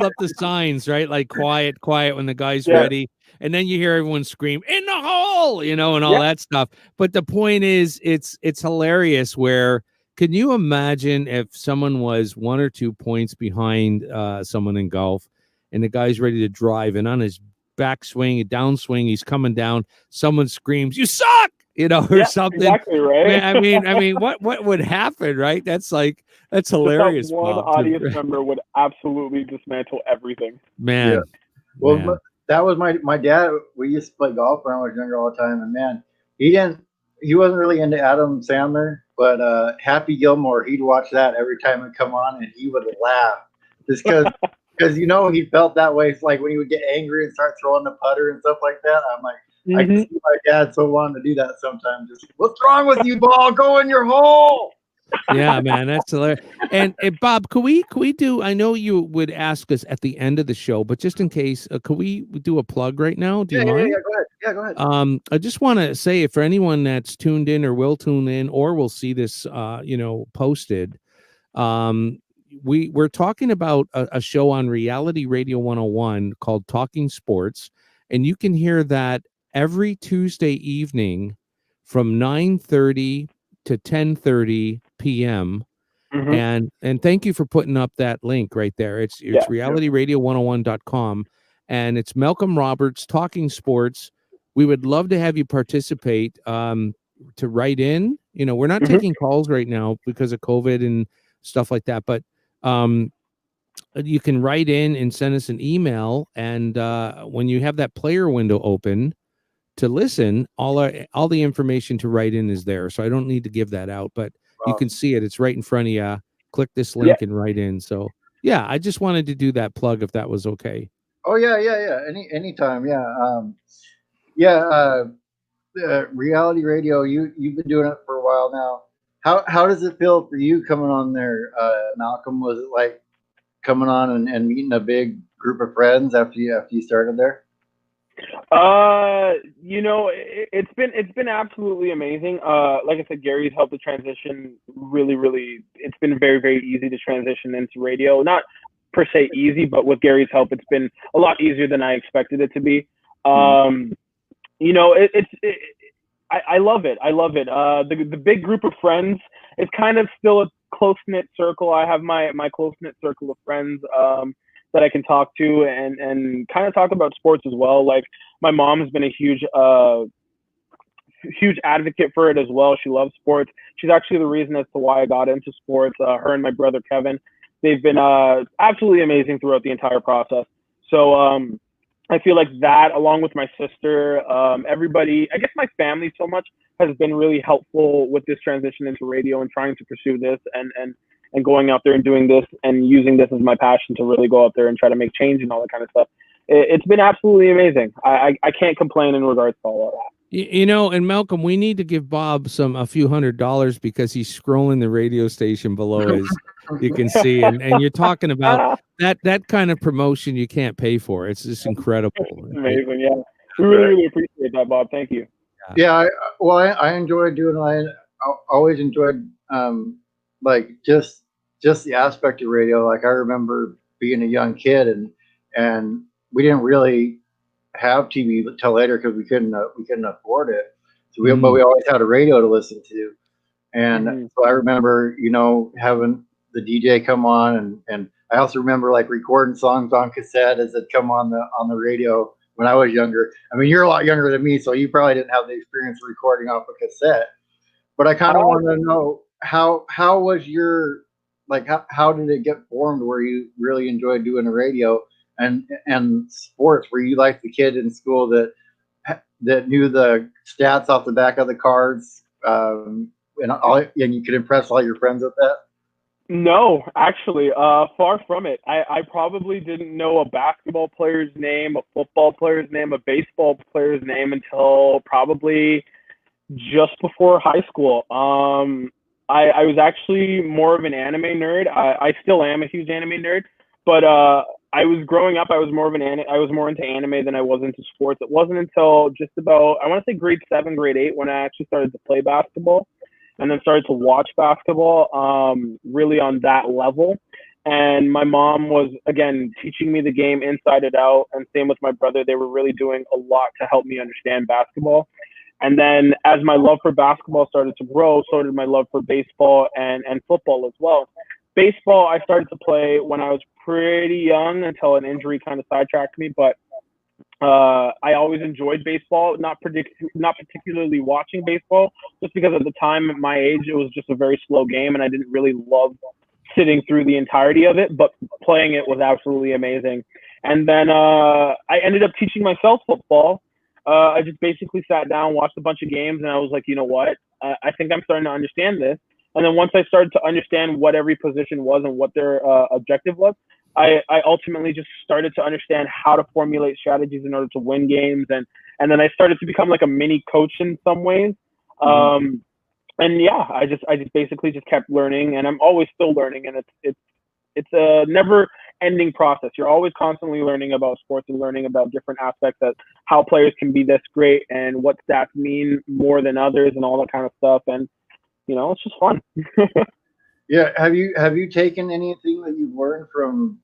up the signs, right? Like quiet when the guy's ready. And then you hear everyone scream, "In the hole," and all that stuff. But the point is, it's hilarious where Can you imagine if someone was 1 or 2 points behind someone in golf, and the guy's ready to drive, and on his backswing, downswing, he's coming down. Someone screams, "You suck!" Or Yeah, something. exactly, right? I mean, what would happen, right? That's hilarious, Just that one Bob. audience member would absolutely dismantle everything. Man, Well, man. that was my dad. We used to play golf when I was younger all the time, and man, he wasn't really into Adam Sandler, but Happy Gilmore, he'd watch that every time it come on, and he would laugh just because he felt that way. It's like when he would get angry and start throwing the putter and stuff like that. I'm like, I can see my dad so wanting to do that sometimes. Just, what's wrong with you, ball? Go in your hole. Yeah, man, that's hilarious. And Bob, could we do? I know you would ask us at the end of the show, but just in case, could we do a plug right now? Do you mind? Yeah, go ahead. Yeah, go ahead. I just want to say, for anyone that's tuned in or will tune in or will see this, posted, we're talking about a show on Reality Radio 101 called Talking Sports, and you can hear that every Tuesday evening from 9:30 to 10:30 p.m. And thank you for putting up that link right there. It's realityradio101.com, and it's Malcolm Roberts Talking Sports. We would love to have you participate, to write in. We're not taking calls right now because of COVID and stuff like that, but you can write in and send us an email, and when you have that player window open to listen, all the information to write in is there. So I don't need to give that out, but you can see it. It's right in front of you. Click this link and write in. So yeah, I just wanted to do that plug if that was okay. Oh yeah. Anytime. Reality radio. You've been doing it for a while now. How does it feel for you coming on there, Malcolm? Was it like coming on and meeting a big group of friends after you started there? It's been absolutely amazing. Like I said, Gary's helped the transition really, really. It's been very, very easy to transition into radio. Not per se easy, but with Gary's help, it's been a lot easier than I expected it to be. I love it. I love it. The big group of friends is kind of still a close knit circle. I have my close knit circle of friends that I can talk to and kind of talk about sports as well. Like my mom has been a huge advocate for it as well. She loves sports. She's actually the reason as to why I got into sports. Her and my brother Kevin, they've been absolutely amazing throughout the entire process. So I feel like that, along with my sister, everybody, I guess my family so much has been really helpful with this transition into radio and trying to pursue this and going out there and doing this and using this as my passion to really go out there and try to make change and all that kind of stuff. It's been absolutely amazing. I can't complain in regards to all of that. And Malcolm, we need to give Bob a few $100 because he's scrolling the radio station below us. You can see, and you're talking about that kind of promotion you can't pay for. It's just incredible. Amazing, yeah. We really, really appreciate that, Bob. Thank you. Yeah, I enjoyed doing it. I always enjoyed like just the aspect of radio. Like I remember being a young kid and we didn't really have TV until later because we couldn't afford it. So but we always had a radio to listen to, and so I remember having the DJ come on, and I also remember like recording songs on cassette as it come on the radio when I was younger. I mean, you're a lot younger than me, so you probably didn't have the experience of recording off a cassette. But I kind of want to know how was your how did it get formed where you really enjoyed doing the radio and sports? Were you like the kid in school that knew the stats off the back of the cards, and you could impress all your friends with that? No, actually, far from it. I probably didn't know a basketball player's name, a football player's name, a baseball player's name until probably just before high school. I was actually more of an anime nerd. I still am a huge anime nerd, but I was growing up. I was more into anime than I was into sports. It wasn't until just about, I want to say grade 7, grade 8 when I actually started to play basketball and then started to watch basketball really on that level. And my mom was, again, teaching me the game inside and out. And same with my brother. They were really doing a lot to help me understand basketball. And then as my love for basketball started to grow, so did my love for baseball and football as well. Baseball, I started to play when I was pretty young until an injury kind of sidetracked me. But I always enjoyed baseball, not particularly watching baseball, just because at the time at my age it was just a very slow game, and I didn't really love sitting through the entirety of it. But playing it was absolutely amazing. And then I ended up teaching myself football. I just basically sat down, watched a bunch of games, and I was like, you know what? I think I'm starting to understand this. And then once I started to understand what every position was and what their objective was, I ultimately just started to understand how to formulate strategies in order to win games, and then I started to become like a mini coach in some ways. And yeah, I just basically just kept learning, and I'm always still learning, and it's a never ending process. You're always constantly learning about sports and learning about different aspects of how players can be this great and what stats mean more than others and all that kind of stuff. And it's just fun. Yeah. Have you taken anything that you've learned from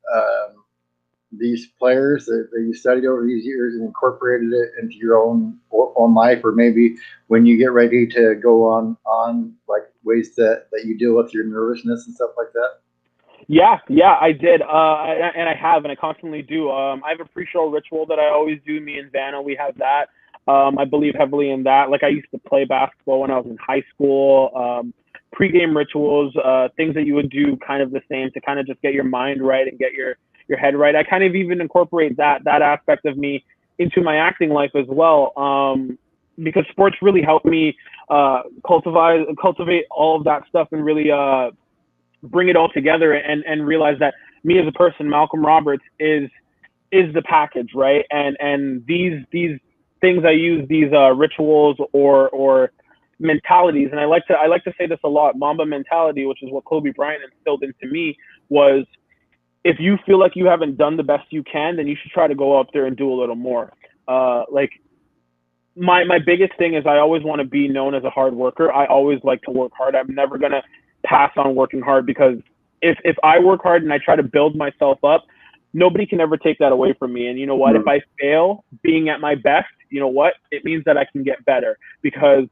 these players that you studied over these years and incorporated it into your own life, or maybe when you get ready to go on like ways that you deal with your nervousness and stuff like that? Yeah, I did, and I have, and I constantly do. I have a pre-show ritual that I always do. Me and Vanna, we have that. I believe heavily in that. Like, I used to play basketball when I was in high school. Pre-game rituals, things that you would do, kind of the same to kind of just get your mind right and get your head right. I kind of even incorporate that aspect of me into my acting life as well, because sports really helped me cultivate all of that stuff and really bring it all together and realize that me as a person, Malcolm Roberts, is the package, right? And these things I use, these rituals or mentalities, and I like to say this a lot. Mamba mentality, which is what Kobe Bryant instilled into me, was if you feel like you haven't done the best you can, then you should try to go out there and do a little more. Like, my biggest thing is I always want to be known as a hard worker. I always like to work hard. I'm never gonna pass on working hard, because if I work hard and I try to build myself up, nobody can ever take that away from me. And you know what? If I fail being at my best, you know what? It means that I can get better, because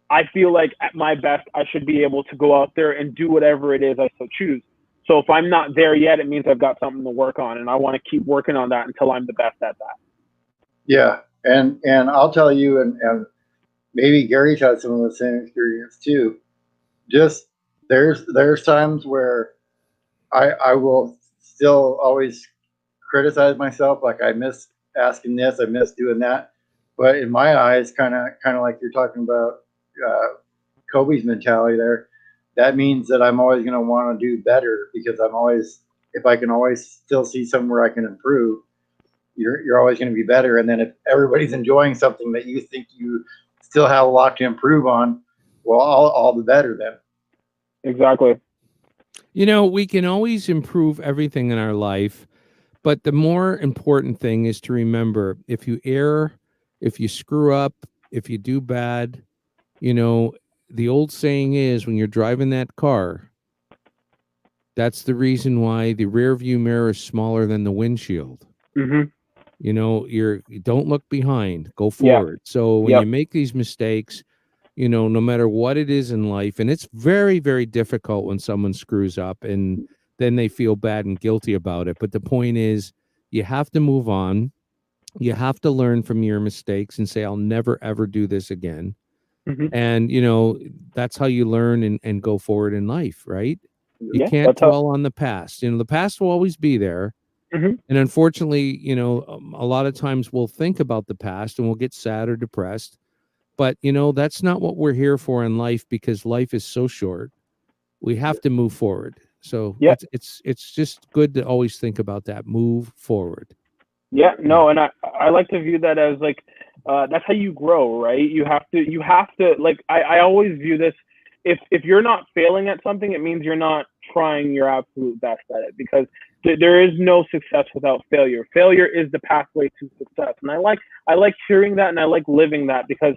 I feel like at my best, I should be able to go out there and do whatever it is I so choose. So if I'm not there yet, it means I've got something to work on, and I want to keep working on that until I'm the best at that. Yeah. And I'll tell you, and maybe Gary's had some of the same experience too. Just there's times where I will still always criticize myself, like I miss asking this, I miss doing that. But in my eyes, kind of like you're talking about Kobe's mentality there, that means that I'm always going to want to do better, because I'm always, if I can always still see somewhere I can improve, you're always going to be better. And then if everybody's enjoying something that you think you still have a lot to improve on, well, all the better then. Exactly. We can always improve everything in our life, but the more important thing is to remember, if you err, if you screw up, if you do bad, the old saying is, when you're driving that car, that's the reason why the rear view mirror is smaller than the windshield. Mm-hmm. You don't look behind, go forward. Yeah. So when you make these mistakes, no matter what it is in life, and it's very, very difficult when someone screws up and then they feel bad and guilty about it. But the point is, you have to move on. You have to learn from your mistakes and say, I'll never, ever do this again. Mm-hmm. And, that's how you learn and go forward in life, right? You can't dwell on the past. The past will always be there. Mm-hmm. And unfortunately, a lot of times we'll think about the past and we'll get sad or depressed. But, that's not what we're here for in life, because life is so short. We have to move forward. So it's just good to always think about that. Move forward. Yeah, no, and I like to view that as like, that's how you grow, right? You have to like, I always view this, if you're not failing at something, it means you're not trying your absolute best at it, because there is no success without failure. Failure is the pathway to success. And I like hearing that, and I like living that, because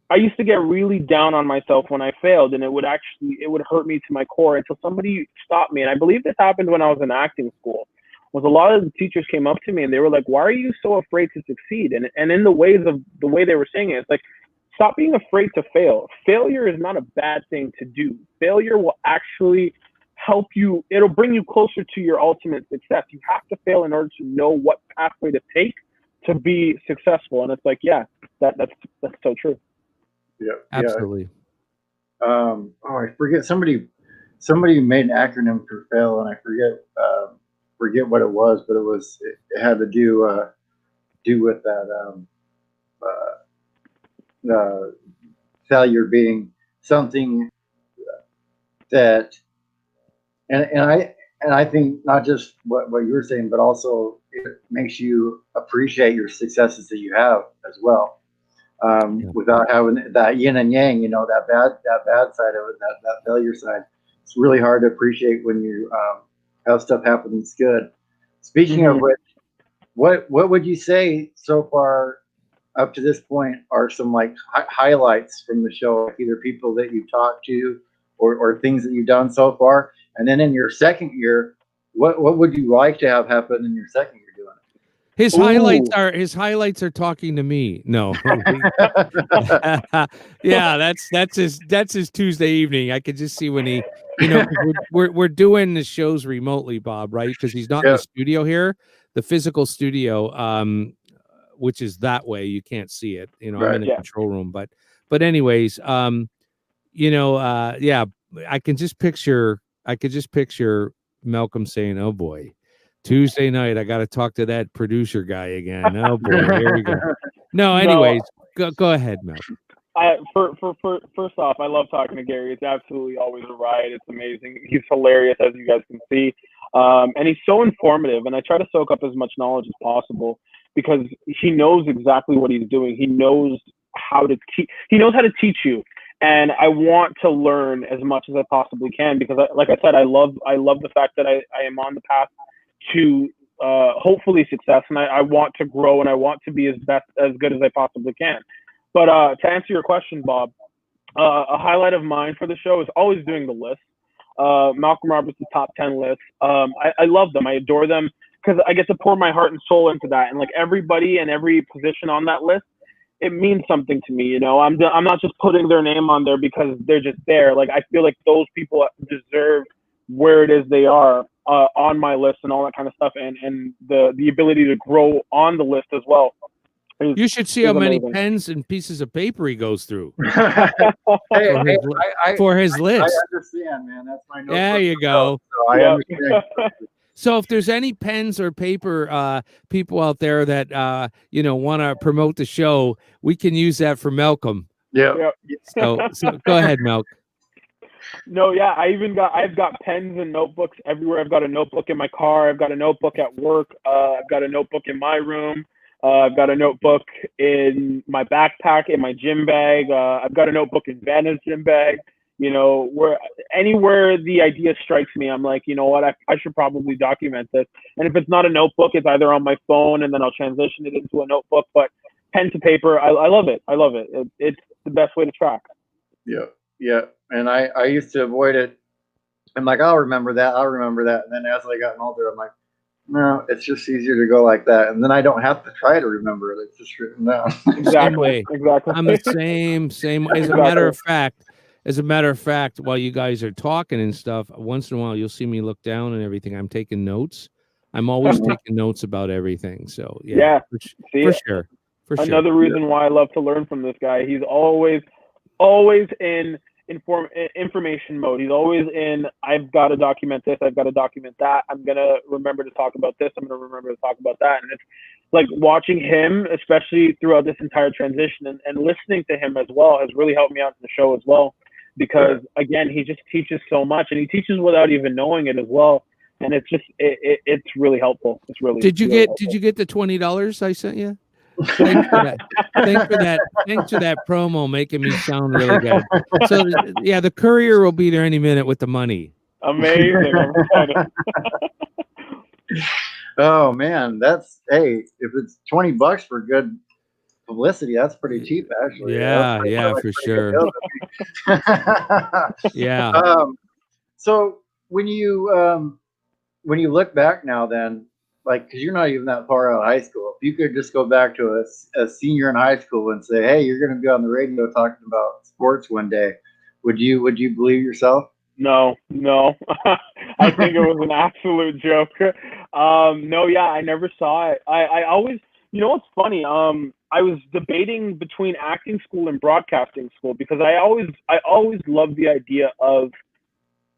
I used to get really down on myself when I failed, and it would hurt me to my core until somebody stopped me. And I believe this happened when I was in acting school. Was a lot of the teachers came up to me and they were like, "Why are you so afraid to succeed?" And in the way they were saying it, it's like, stop being afraid to fail. Failure is not a bad thing to do. Failure will actually help you. It'll bring you closer to your ultimate success. You have to fail in order to know what pathway to take to be successful. And it's like, yeah, that's so true. Yeah, Absolutely. Oh, I forget, somebody made an acronym for fail, and I forget what it was, but it had to do with that failure being something that, and I think not just what you were saying, but also it makes you appreciate your successes that you have as well. Without having that yin and yang, that bad side of it, that failure side. It's really hard to appreciate when you have stuff happen that's good. Speaking of which, what would you say so far up to this point are some like highlights from the show, like either people that you've talked to or things that you've done so far? And then in your second year, what would you like to have happen in your second year doing it? His highlights are talking to me. No. Yeah, that's his Tuesday evening. I could just see when he, we're doing the shows remotely, Bob, right? Because he's not in the studio here, the physical studio, which is that way. You can't see it. I'm in the control room, but anyways, yeah, I could just picture Malcolm saying, "Oh boy, Tuesday night, I got to talk to that producer guy again. Oh boy, here we go." No, anyways, go ahead, Mel. First off, I love talking to Gary. It's absolutely always a ride. It's amazing. He's hilarious, as you guys can see, and he's so informative. And I try to soak up as much knowledge as possible because he knows exactly what he's doing. He knows how to teach. He knows how to teach you. And I want to learn as much as I possibly can because, like I said, I love the fact that I am on the path to hopefully success, and I want to grow and I want to be as good as I possibly can. But to answer your question, Bob, a highlight of mine for the show is always doing the list. Malcolm Roberts' top 10 list. I love them. I adore them because I get to pour my heart and soul into that. And like everybody and every position on that list, it means something to me. I'm not just putting their name on there because they're just there. Like I feel like those people deserve where it is they are on my list and all that kind of stuff, and the ability to grow on the list as well. You should see how many pens and pieces of paper he goes through for his list. I understand, man. That's my notebook. There you go. So I understand. So if there's any pens or paper people out there that want to promote the show, we can use that for Malcolm. Yeah. So go ahead, Malcolm. No, yeah, I've got pens and notebooks everywhere. I've got a notebook in my car. I've got a notebook at work. I've got a notebook in my room. I've got a notebook in my backpack, in my gym bag. I've got a notebook in Vanna's gym bag. Anywhere the idea strikes me, I'm like, you know what, I should probably document this. And if it's not a notebook, it's either on my phone and then I'll transition it into a notebook. But pen to paper, I love it. I love it. It's the best way to track. Yeah. And I used to avoid it. I'm like, I'll remember that. And then as I got older, I'm like, no, it's just easier to go like that. And then I don't have to try to remember it. It's just written down. Exactly. I'm the same. As a matter of fact, while you guys are talking and stuff, once in a while you'll see me look down and everything. I'm taking notes. I'm always taking notes about everything. So yeah. For sure. Another reason why I love to learn from this guy. He's always in information mode. He's always in, I've got to document this, I've got to document that, I'm going to remember to talk about this, I'm going to remember to talk about that. And it's like watching him, especially throughout this entire transition and listening to him as well, has really helped me out in the show as well. Because again, he just teaches so much, and he teaches without even knowing it as well. And it's just, it's really helpful. It's really. Did you get the $20 I sent you? Thanks for that. Thanks for that promo, making me sound really good. So yeah, the courier will be there any minute with the money. Amazing. Oh man, if it's $20 for good publicity, that's pretty cheap, actually. Yeah, for sure. Yeah. So when you look back now, then like, because you're not even that far out of high school, if you could just go back to a senior in high school and say, hey, you're going to be on the radio talking about sports one day, would you believe yourself? No. I think it was an absolute joke. No, yeah, I never saw it. I always, you know what's funny? I was debating between acting school and broadcasting school because I always loved the idea of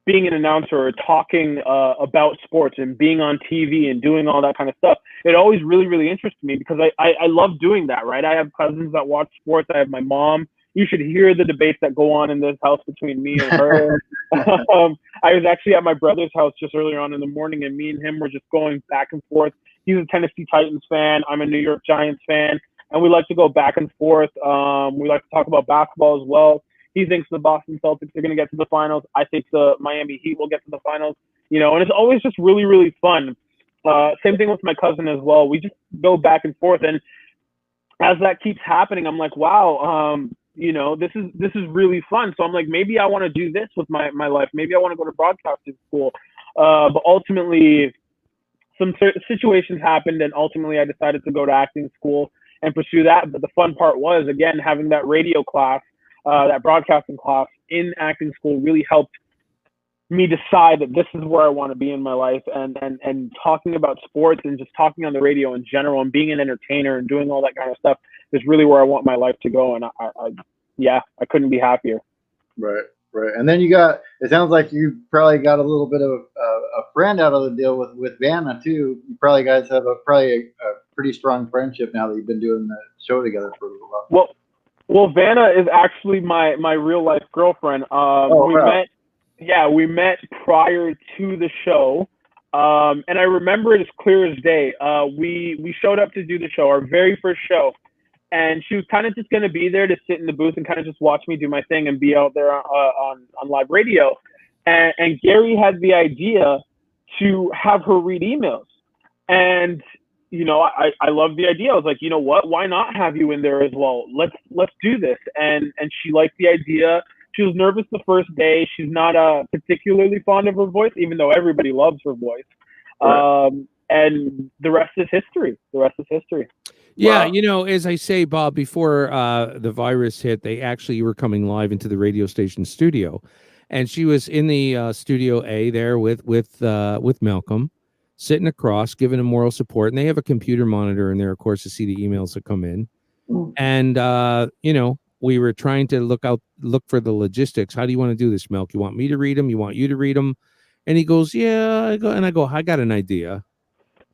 being an announcer or talking about sports and being on TV and doing all that kind of stuff. It always really, really interested me because I love doing that, right? I have cousins that watch sports. I have my mom. You should hear the debates that go on in this house between me and her. I was actually at my brother's house just earlier on in the morning, and me and him were just going back and forth. He's a Tennessee Titans fan. I'm a New York Giants fan. And we like to go back and forth. We like to talk about basketball as well. He thinks the Boston Celtics are going to get to the finals. I think the Miami Heat will get to the finals. You know, and it's always just really, really fun. Same thing with my cousin as well. We just go back and forth. And as that keeps happening, I'm like, wow, you know, this is really fun. So I'm like, maybe I want to do this with my life. Maybe I want to go to broadcasting school. But ultimately, some situations happened, and ultimately I decided to go to acting school and pursue that. But the fun part was, again, having that radio class, that broadcasting class in acting school really helped me decide that this is where I want to be in my life, and talking about sports and just talking on the radio in general and being an entertainer and doing all that kind of stuff is really where I want my life to go. And I couldn't be happier. Right. And then it sounds like you probably got a little bit of a friend out of the deal with Vanna too. You probably guys have a pretty strong friendship now that you've been doing the show together for a little while. Well, Vanna is actually my real life girlfriend. We met prior to the show. And I remember it as clear as day. We showed up to do the show, our very first show. And she was kind of just going to be there to sit in the booth and kind of just watch me do my thing and be out there on live radio. And Gary had the idea to have her read emails. And, you know, I love the idea. I was like, you know what? Why not have you in there as well? Let's do this. And she liked the idea. She was nervous the first day. She's not particularly fond of her voice, even though everybody loves her voice. Right. And the rest is history. Yeah, wow. You know, as I say, Bob, before the virus hit, they actually were coming live into the radio station studio, and she was in the studio A there with Malcolm, sitting across, giving him moral support, and they have a computer monitor in there, of course, to see the emails that come in. And you know, we were trying to look for the logistics. How do you want to do this, Milk? You want me to read them? You want you to read them? And he goes, yeah. I go, I got an idea.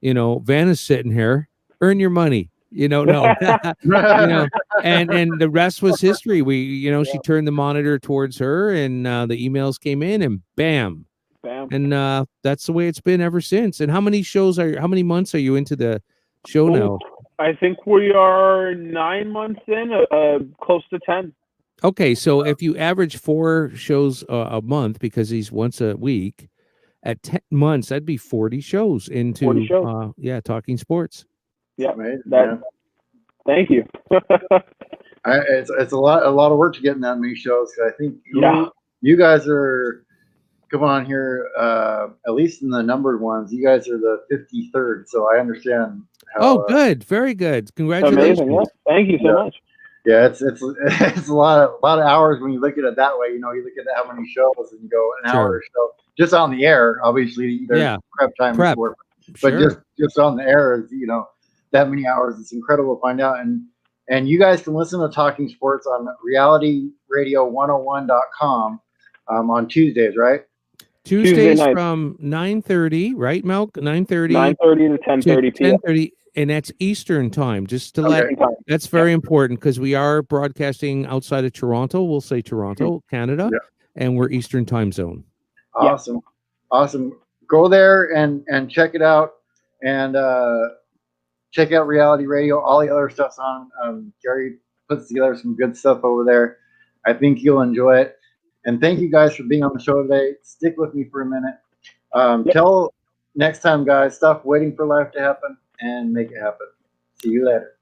You know, Vanna's sitting here. Earn your money. You know, no, you know, and the rest was history. She turned the monitor towards her, and the emails came in, and bam. And that's the way it's been ever since. And how many months are you into the show now? I think we are 9 months in, close to 10. Okay, so if you average 4 shows a month, because he's once a week, at 10 months, that'd be 40 shows into 40 shows. Talking sports. Yeah, right. Thank you. It's a lot of work to get in that many shows. I think you guys are, come on here, at least in the numbered ones, you guys are the 53rd. So I understand. Good, very good. Congratulations! Amazing. Yeah. Thank you so much. Yeah, it's a lot of hours when you look at it that way. You know, you look at how many shows and you go an hour or so just on the air. Obviously, there's prep time before, but just on the air is, you know, that many hours. It's incredible to find out. And you guys can listen to Talking Sports on realityradio101.com on Tuesdays, right? Tuesdays from 9:30, right, Milk? 9:30 to 10:30 p.m. 10:30, and that's Eastern time. Just to that's very important, because we are broadcasting outside of Toronto. We'll say Toronto, Canada, and we're Eastern time zone. Awesome. Go there and check it out, and check out Reality Radio. All the other stuff's on. Gary puts together some good stuff over there. I think you'll enjoy it. And thank you guys for being on the show today. Stick with me for a minute. Till next time, guys, stop waiting for life to happen and make it happen. See you later.